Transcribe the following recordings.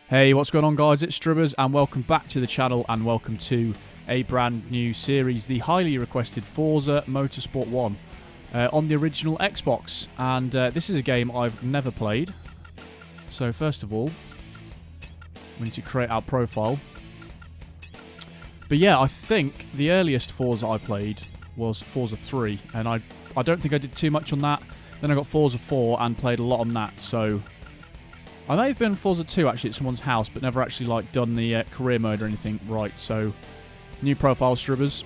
Hey, what's going on guys? It's STRIBBERS and welcome back to the channel and welcome to a brand new series, the highly requested Forza Motorsport 1 on the original Xbox. And this is a game I've never played. So first of all, we need to create our profile. But yeah, I think the earliest Forza I played was Forza 3 and I don't think I did too much on that. Then I got Forza 4 and played a lot on that, so I may have been Forza 2 actually at someone's house, but never actually like done the career mode or anything. Right, so new profile, STRIBBERS.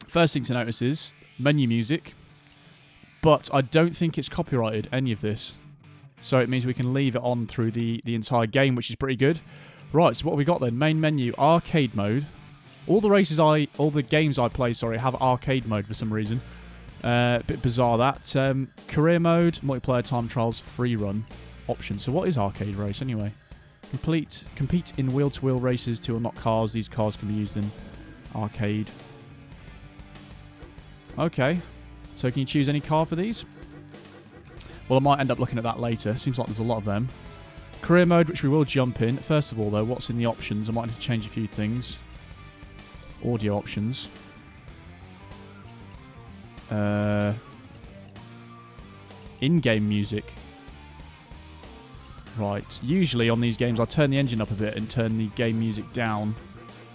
First thing to notice is menu music, but I don't think it's copyrighted, any of this. So it means we can leave it on through the entire game, which is pretty good. Right, so what have we got then? Main menu, arcade mode. All the games I play, have arcade mode for some reason. Bit bizarre that. Career mode, multiplayer, time trials, free run. Options. So what is arcade race anyway? Compete in wheel-to-wheel races to unlock cars. These cars can be used in arcade. Okay. So can you choose any car for these? Well, I might end up looking at that later. Seems like there's a lot of them. Career mode, which we will jump in. First of all, though, what's in the options? I might need to change a few things. Audio options. In-game music. Right, usually on these games I turn the engine up a bit and turn the game music down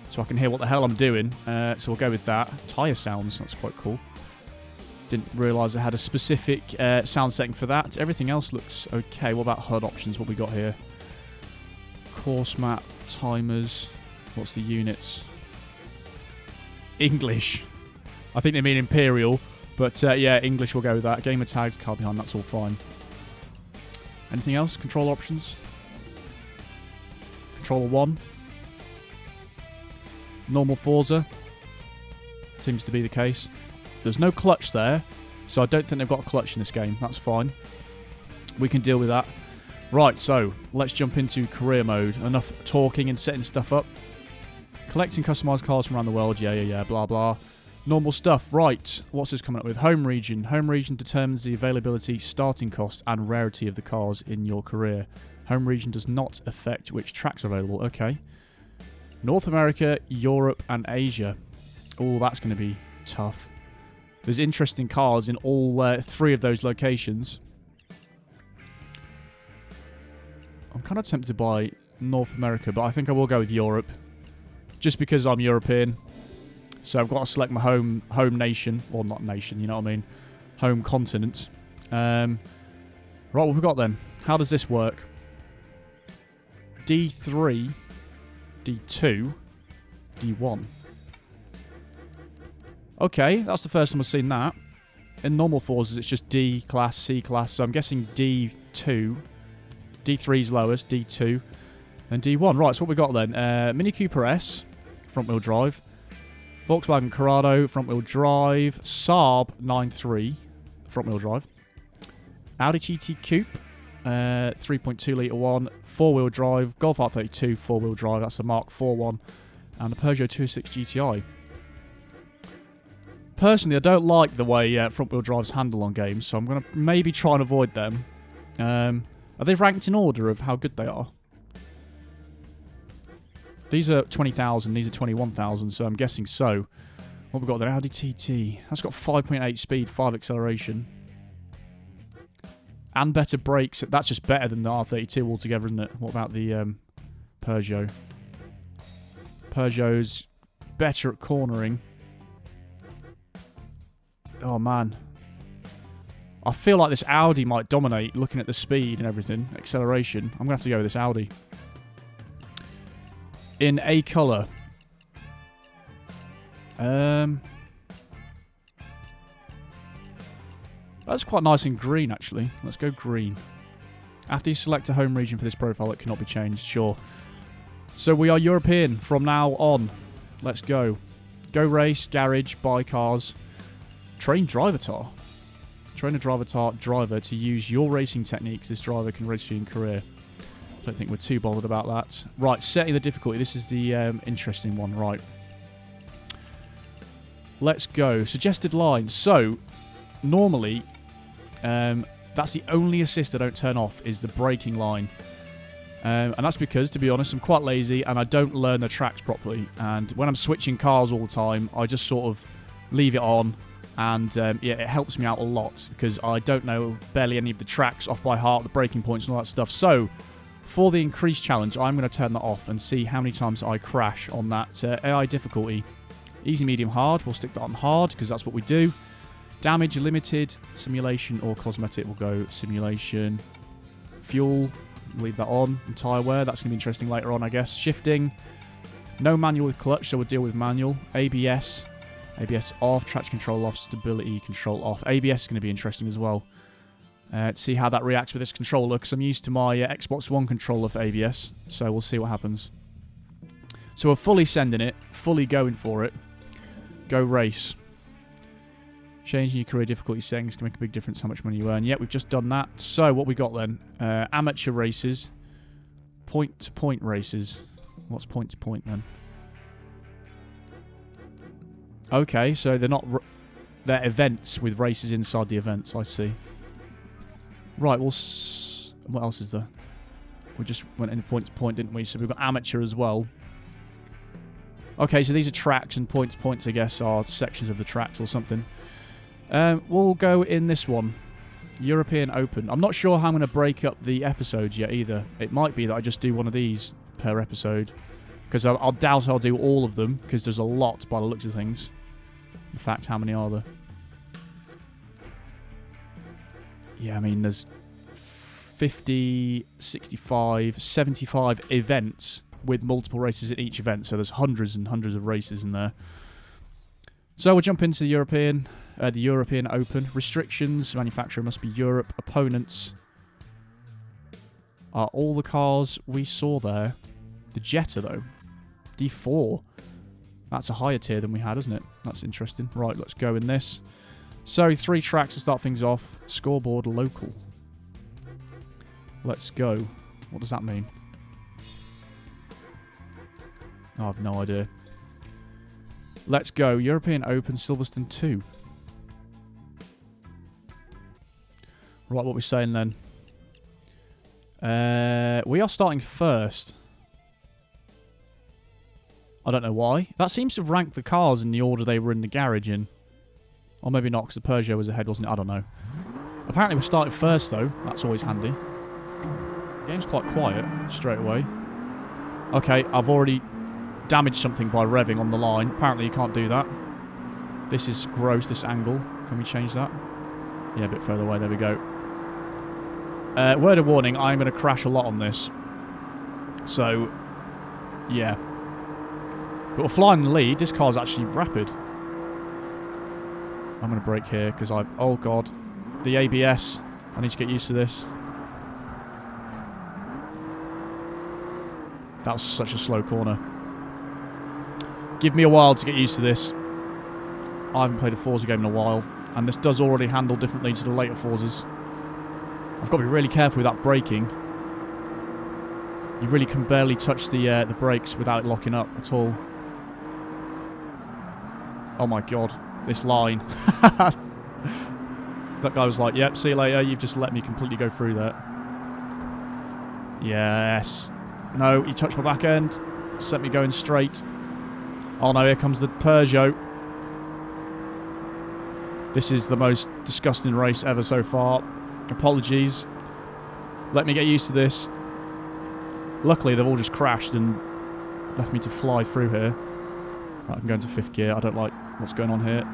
so I can hear what the hell I'm doing, so we'll go with that. Tyre sounds, that's quite cool. Didn't realise I had a specific sound setting for that. Everything else looks okay. What about HUD options, what we got here? Course map, timers, what's the units? English. I think they mean Imperial, but yeah, English will go with that. Gamer tags, car behind, that's all fine. Anything else? Control options. Controller 1. Normal Forza. Seems to be the case. There's no clutch there, so I don't think they've got a clutch in this game. That's fine. We can deal with that. Right, so let's jump into career mode. Enough talking and setting stuff up. Collecting customized cars from around the world. Yeah, blah, blah. Normal stuff. Right, what's this coming up with? Home region. Home region determines the availability, starting cost, and rarity of the cars in your career. Home region does not affect which tracks are available. Okay. North America, Europe, and Asia. Oh, that's going to be tough. There's interesting cars in all three of those locations. I'm kind of tempted by North America, but I think I will go with Europe. Just because I'm European. So I've got to select my home nation, or not nation, you know what I mean? Home continent. Right, what have we got then? How does this work? D3, D2, D1. Okay, that's the first time I've seen that. In normal Forzas, it's just D class, C class, so I'm guessing D2. D3 is lowest, D2, and D1. Right, so what we got then? Mini Cooper S, front-wheel drive. Volkswagen Corrado, front-wheel drive. Saab 9.3, front-wheel drive. Audi TT Coupe, 3.2 litre one, four-wheel drive. Golf R32, four-wheel drive. That's a Mark IV one. And a Peugeot 206 GTI. Personally, I don't like the way front-wheel drives handle on games, so I'm going to maybe try and avoid them. Are they ranked in order of how good they are? These are 20,000, these are 21,000, so I'm guessing so. What have we got there? Audi TT. That's got 5.8 speed, 5 acceleration. And better brakes. That's just better than the R32 altogether, isn't it? What about the Peugeot? Peugeot's better at cornering. Oh, man. I feel like this Audi might dominate, looking at the speed and everything. Acceleration. I'm going to have to go with this Audi. In a colour. That's quite nice in green, actually. Let's go green. After you select a home region for this profile, it cannot be changed. Sure. So we are European from now on. Let's go. Go race, garage, buy cars. Train drivatar. Train a driver to use your racing techniques. This driver can race for you in career. Don't think we're too bothered about that. Right, setting the difficulty. This is the interesting one. Right. Let's go. Suggested line. So, normally, that's the only assist I don't turn off is the braking line. And that's because, to be honest, I'm quite lazy and I don't learn the tracks properly. And when I'm switching cars all the time, I just sort of leave it on. And yeah, it helps me out a lot because I don't know barely any of the tracks off by heart, the braking points and all that stuff. So, for the increased challenge, I'm going to turn that off and see how many times I crash on that AI difficulty. Easy, medium, hard. We'll stick that on hard because that's what we do. Damage, limited. Simulation or cosmetic. We'll go simulation. Fuel. Leave that on. And tyre wear. That's going to be interesting later on, I guess. Shifting. No manual with clutch, so we'll deal with manual. ABS. ABS off. Traction control off. Stability control off. ABS is going to be interesting as well. To see how that reacts with this controller, because I'm used to my Xbox One controller for ABS. So we'll see what happens. So we're fully sending it. Fully going for it. Go race. Changing your career difficulty settings can make a big difference how much money you earn. Yep, we've just done that. So, what we got then? Amateur races. Point-to-point races. What's point-to-point then? Okay, so they're not... they're events with races inside the events, I see. Right, well... what else is there? We just went in point-to-point, didn't we? So we've got amateur as well. Okay, so these are tracks and point-to-points, I guess, are sections of the tracks or something. We'll go in this one. European Open. I'm not sure how I'm going to break up the episodes yet either. It might be that I just do one of these per episode. Because I'll doubt I'll do all of them, because there's a lot by the looks of things. In fact, how many are there? Yeah, I mean, there's 50, 65, 75 events with multiple races in each event. So there's hundreds and hundreds of races in there. So we'll jump into the European Open. Restrictions. Manufacturer must be Europe. Opponents are all the cars we saw there. The Jetta, though. D4. That's a higher tier than we had, isn't it? That's interesting. Right, let's go in this. So, 3 tracks to start things off. Scoreboard local. Let's go. What does that mean? I have no idea. Let's go. European Open, Silverstone II. Right, what are we saying then? We are starting first. I don't know why. That seems to rank the cars in the order they were in the garage in. Or maybe not, because the Peugeot was ahead, wasn't it? I don't know. Apparently we're starting first, though. That's always handy. The game's quite quiet straight away. Okay, I've already damaged something by revving on the line. Apparently you can't do that. This is gross, this angle. Can we change that? Yeah, a bit further away. There we go. Word of warning, I'm going to crash a lot on this. So, yeah. But we're flying the lead. This car's actually rapid. I'm going to brake here because I... oh, God. The ABS. I need to get used to this. That was such a slow corner. Give me a while to get used to this. I haven't played a Forza game in a while. And this does already handle differently to the later Forzas. I've got to be really careful with that braking. You really can barely touch the brakes without it locking up at all. Oh my God, this line. That guy was like, yep, see you later, you've just let me completely go through that. Yes. No, he touched my back end. Sent me going straight. Oh no, here comes the Peugeot. This is the most disgusting race ever so far. Apologies. Let me get used to this. Luckily, they've all just crashed and left me to fly through here. Right, I'm going to 5th gear. I don't like what's going on here.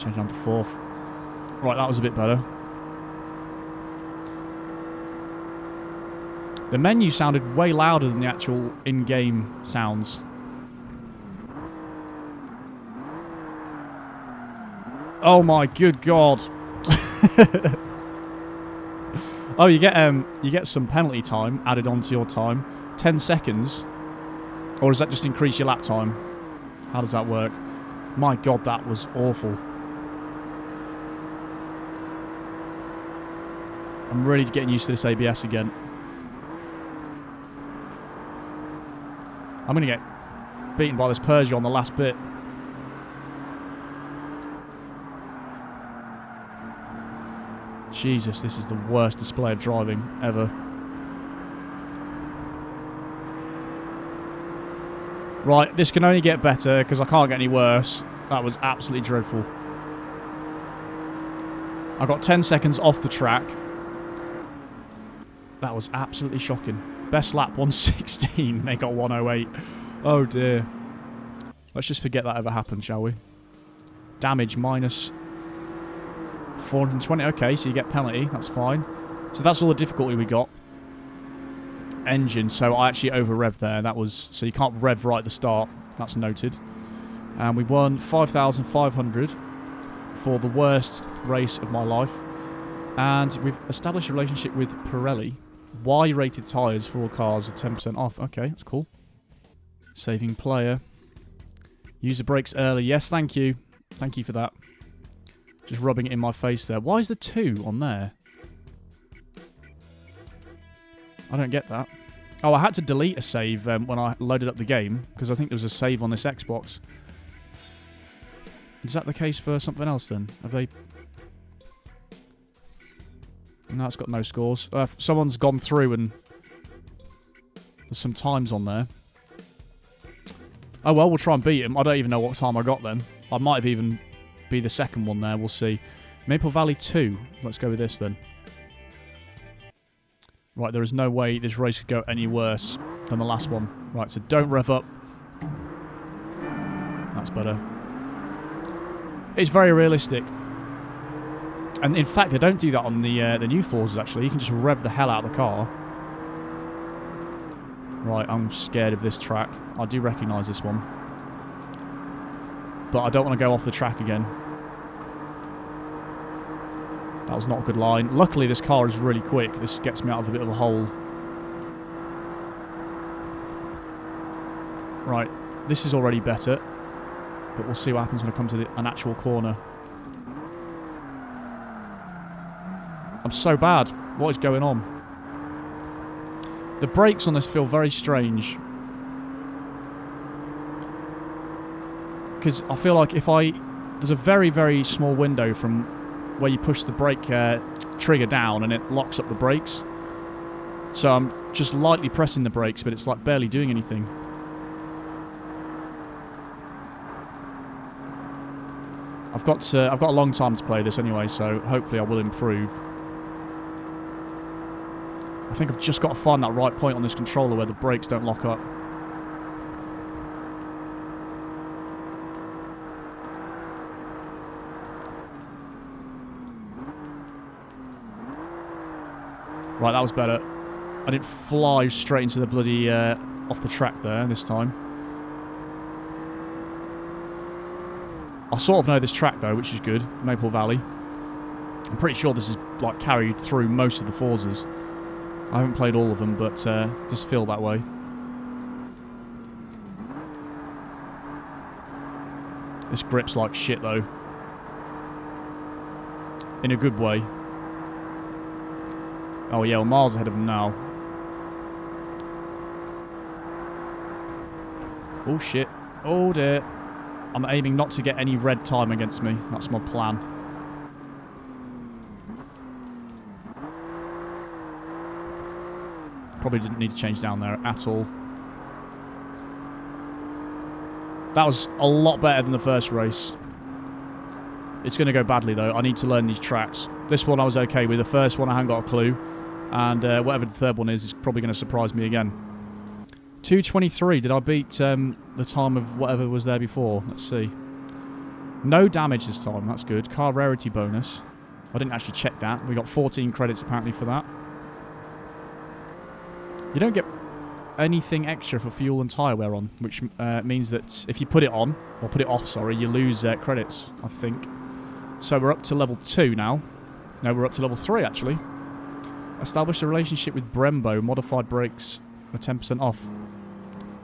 Change down to 4th. Right, that was a bit better. The menu sounded way louder than the actual in-game sounds. Oh my good God. Oh, you get some penalty time added onto your time. 10 seconds. Or does that just increase your lap time? How does that work? My God, that was awful. I'm really getting used to this ABS again. I'm going to get beaten by this Peugeot on the last bit. Jesus, this is the worst display of driving ever. Right, this can only get better because I can't get any worse. That was absolutely dreadful. I got 10 seconds off the track. That was absolutely shocking. Best lap 116. They got 108. Oh dear. Let's just forget that ever happened, shall we? Damage minus 420. Okay, so you get penalty. That's fine. So that's all the difficulty we got. Engine. So I actually over-revved there. That was... So you can't rev right at the start. That's noted. And we won 5,500 for the worst race of my life. And we've established a relationship with Pirelli. Y-rated tyres for all cars are 10% off. Okay, that's cool. Saving player. Use the brakes early. Yes, thank you. Thank you for that. Just rubbing it in my face there. Why is the 2 on there? I don't get that. Oh, I had to delete a save when I loaded up the game, because I think there was a save on this Xbox. Is that the case for something else then? Have they... No, it's got no scores. Someone's gone through and there's some times on there. Oh well, we'll try and beat him. I don't even know what time I got then. I might have even be the second one there. We'll see. Maple Valley 2. Let's go with this then. Right, there is no way this race could go any worse than the last one. Right, so don't rev up. That's better. It's very realistic. And in fact, they don't do that on the new Forzas, actually. You can just rev the hell out of the car. Right, I'm scared of this track. I do recognise this one. But I don't want to go off the track again. That was not a good line. Luckily, this car is really quick. This gets me out of a bit of a hole. Right, this is already better. But we'll see what happens when I come to an actual corner. I'm so bad. What is going on? The brakes on this feel very strange. Because I feel like if I... There's a very, very small window from where you push the brake trigger down and it locks up the brakes. So I'm just lightly pressing the brakes, but it's like barely doing anything. I've got a long time to play this anyway, so hopefully I will improve. I think I've just got to find that right point on this controller where the brakes don't lock up. Right, that was better. I didn't fly straight into the bloody off the track there this time. I sort of know this track though, which is good. Maple Valley. I'm pretty sure this is like carried through most of the Forzas. I haven't played all of them, but just feel that way. This grip's like shit though. In a good way. Oh yeah, we're miles ahead of them now. Oh shit. Oh dear. I'm aiming not to get any red time against me. That's my plan. Probably didn't need to change down there at all. That was a lot better than the first race. It's going to go badly though. I need to learn these tracks. This one I was okay with. The first one I haven't got a clue. And whatever the third one is probably going to surprise me again. 2:23. Did I beat the time of whatever was there before? Let's see. No damage this time. That's good. Car rarity bonus. I didn't actually check that. We got 14 credits apparently for that. You don't get anything extra for fuel and tyre wear on, which means that if you put it on, or put it off, sorry, you lose credits, I think. So we're up to level 2 now. No, we're up to level 3 actually. Establish a relationship with Brembo. Modified brakes are 10% off.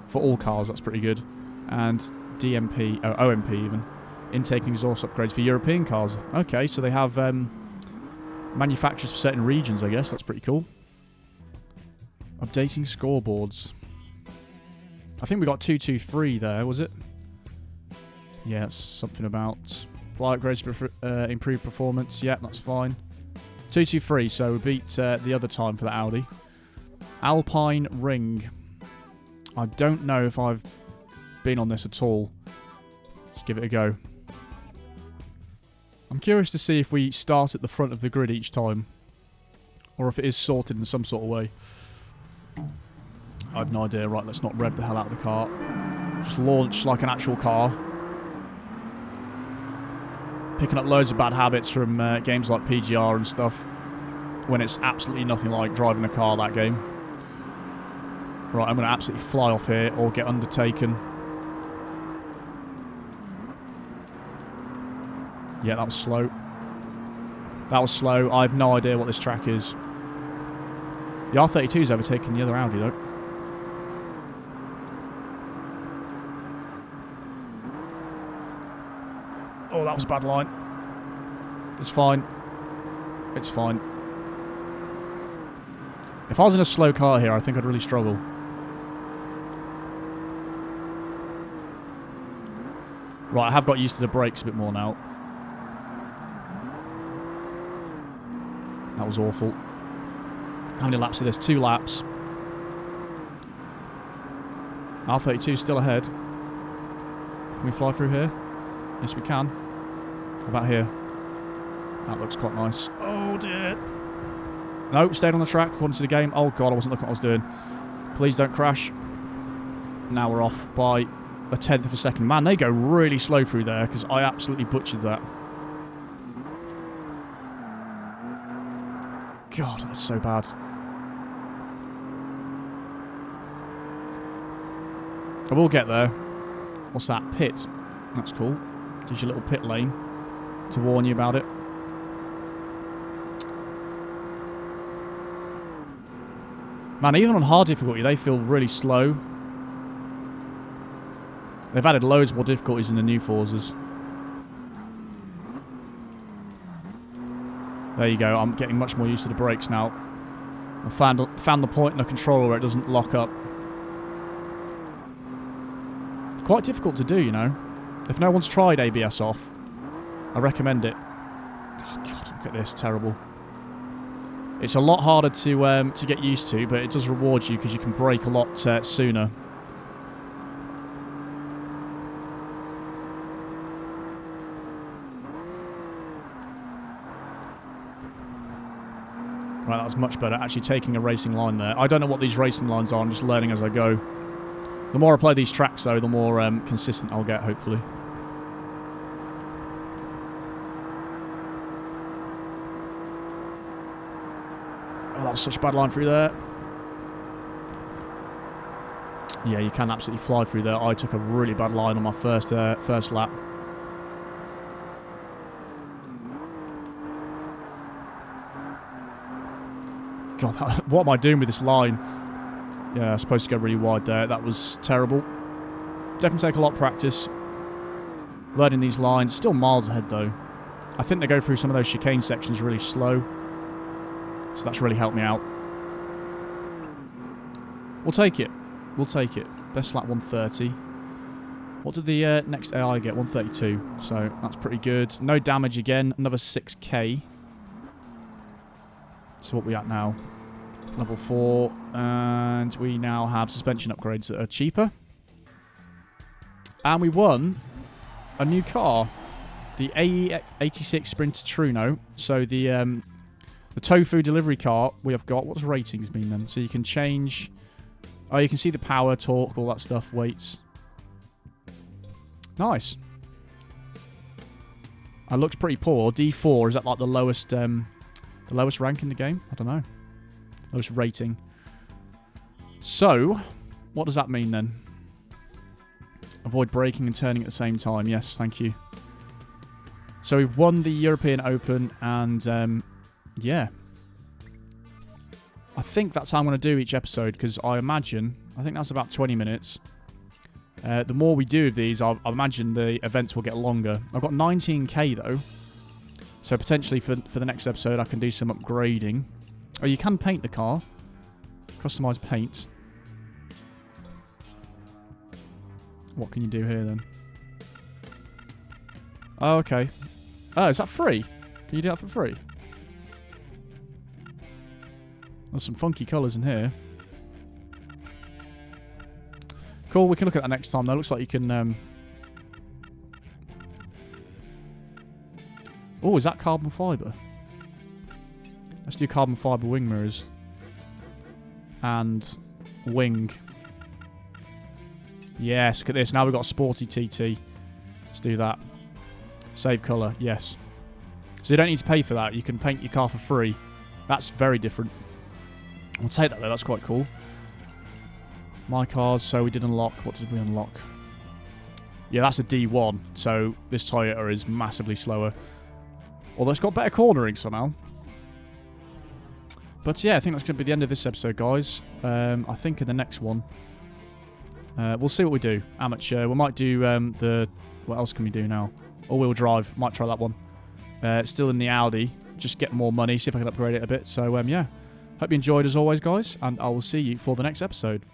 For all cars, that's pretty good. And DMP, OMP even. Intake and exhaust upgrades for European cars. Okay, so they have manufacturers for certain regions, I guess. That's pretty cool. Updating scoreboards. I think we got 223 there, was it? Yeah, it's something about flight upgrades to improve performance. Yeah, that's fine. 223, so we beat the other time for the Audi. Alpine Ring. I don't know if I've been on this at all. Let's give it a go. I'm curious to see if we start at the front of the grid each time, or if it is sorted in some sort of way. I have no idea. Right, let's not rev the hell out of the car. Just launch like an actual car. Picking up loads of bad habits from games like PGR and stuff, when it's absolutely nothing like driving a car, that game. Right, I'm going to absolutely fly off here or get undertaken. Yeah, that was slow. That was slow. I have no idea what this track is. The R32 is overtaking the other Audi, though. Oh, that was a bad line. It's fine. It's fine. If I was in a slow car here, I think I'd really struggle. Right, I have got used to the brakes a bit more now. That was awful. How many laps are this? 2 laps. R32 still ahead. Can we fly through here? Yes, we can. How about here? That looks quite nice. Oh, dear. No, stayed on the track according to the game. Oh, God, I wasn't looking what I was doing. Please don't crash. Now we're off by a tenth of a second. Man, they go really slow through there because I absolutely butchered that. God, that's so bad. I will get there. What's that? Pit. That's cool. Gives you a little pit lane to warn you about it. Man, even on hard difficulty, they feel really slow. They've added loads more difficulties in the new Forzas. There you go. I'm getting much more used to the brakes now. I've found the point in the controller where it doesn't lock up. Quite difficult to do, you know. If no one's tried ABS off, I recommend it. Oh, God, look at this. Terrible. It's a lot harder to get used to, but it does reward you because you can brake a lot sooner. Right, that was much better. Actually taking a racing line there. I don't know what these racing lines are. I'm just learning as I go. The more I play these tracks, though, the more consistent I'll get, hopefully. Oh, that was such a bad line through there. Yeah, you can absolutely fly through there. I took a really bad line on my first lap. God, what am I doing with this line? Yeah, I was supposed to go really wide there. That was terrible. Definitely take a lot of practice. Learning these lines. Still miles ahead, though. I think they go through some of those chicane sections really slow. So that's really helped me out. We'll take it. We'll take it. Best lap 130. What did the next AI get? 132. So that's pretty good. No damage again. Another 6k. So what are we at now? Level 4. And we now have suspension upgrades that are cheaper. And we won a new car. The AE86 Sprinter Truno. So the tofu delivery car we have got. What's ratings mean then? So you can change... Oh, you can see the power, torque, all that stuff, weights. Nice. It looks pretty poor. D4, is that like the lowest rank in the game? I don't know. Lowest rating. So, what does that mean then? Avoid braking and turning at the same time. Yes, thank you. So we've won the European Open and, yeah. I think that's how I'm going to do each episode because I think that's about 20 minutes. The more we do of these, I imagine the events will get longer. I've got 19k though. So potentially for the next episode I can do some upgrading. Oh, you can paint the car. Customise paint. What can you do here then? Oh, okay. Oh, is that free? Can you do that for free? There's some funky colours in here. Cool, we can look at that next time though. Looks like you can... Oh, is that carbon fibre? Let's do carbon fibre wing mirrors. And wing. Yes, look at this. Now we've got a sporty TT. Let's do that. Save colour, yes. So you don't need to pay for that. You can paint your car for free. That's very different. We'll take that though. That's quite cool. My cars. So we did unlock. What did we unlock? Yeah, that's a D1. So this Toyota is massively slower. Although it's got better cornering somehow. But yeah, I think that's going to be the end of this episode, guys. I think in the next one, we'll see what we do. Amateur. We might do the... What else can we do now? All-wheel drive. Might try that one. Still in the Audi. Just get more money. See if I can upgrade it a bit. So, yeah. Hope you enjoyed as always, guys. And I will see you for the next episode.